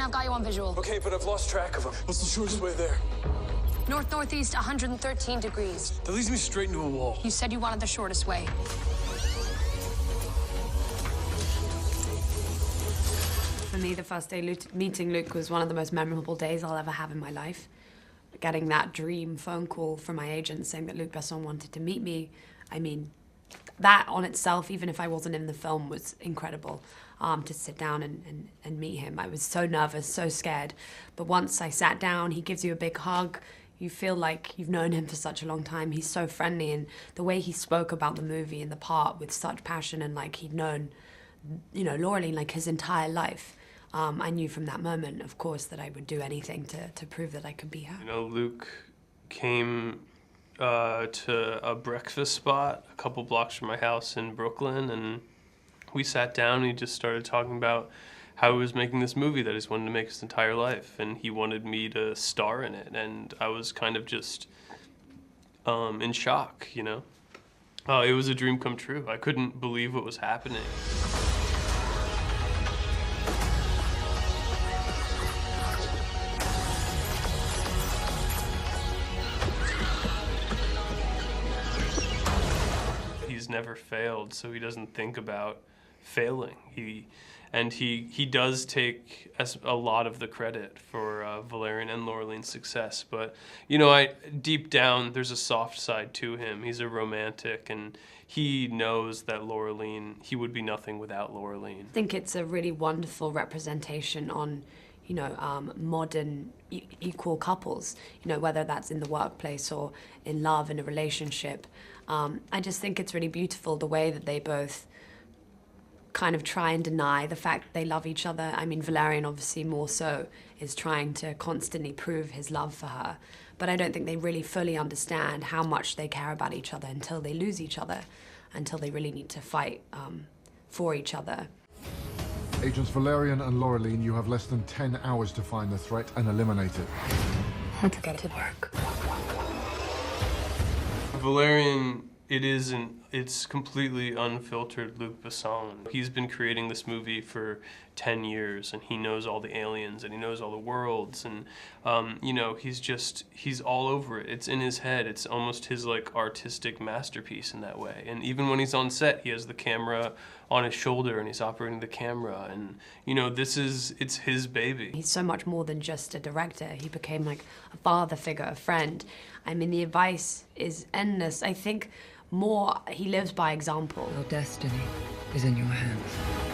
I've got you on visual. Okay, but I've lost track of them. What's the shortest way there? North-northeast, 113 degrees. That leads me straight into a wall. You said you wanted the shortest way. For me, the first day meeting Luke was one of the most memorable days I'll ever have in my life. Getting that dream phone call from my agent saying that Luc Besson wanted to meet me, I mean, that on itself, even if I wasn't in the film, was incredible. To sit down and meet him. I was so nervous, so scared. But once I sat down, he gives you a big hug. You feel like you've known him for such a long time. He's so friendly, and the way he spoke about the movie and the part with such passion, and like he'd known, you know, Laureline like his entire life. I knew from that moment, of course, that I would do anything to prove that I could be her. You know, Luke came to a breakfast spot a couple blocks from my house in Brooklyn, and we sat down and he just started talking about how he was making this movie that he's wanted to make his entire life, and he wanted me to star in it, and I was kind of just in shock, you know? It was a dream come true. I couldn't believe what was happening. He's never failed, so he doesn't think about failing. He does take a lot of the credit for Valérian and Laureline's success, but you know, deep down there's a soft side to him. He's a romantic, and he knows that Laureline, he would be nothing without Laureline. I think it's a really wonderful representation on, you know, modern equal couples, you know, whether that's in the workplace or in love, in a relationship. I just think it's really beautiful the way that they both kind of try and deny the fact that they love each other. I mean, Valérian obviously more so is trying to constantly prove his love for her, but I don't think they really fully understand how much they care about each other until they lose each other, until they really need to fight for each other. Agents Valérian and Laureline, you have less than 10 hours to find the threat and eliminate it. Let's get to work. Valérian, it's completely unfiltered Luc Besson. He's been creating this movie for 10 years, and he knows all the aliens, and he knows all the worlds, and you know, he's all over it. It's in his head. It's almost his like artistic masterpiece in that way. And even when he's on set, he has the camera on his shoulder, and he's operating the camera, and you know, it's his baby. He's so much more than just a director. He became like a father figure, a friend. I mean, the advice is endless. I think more, he lives by example. Your destiny is in your hands.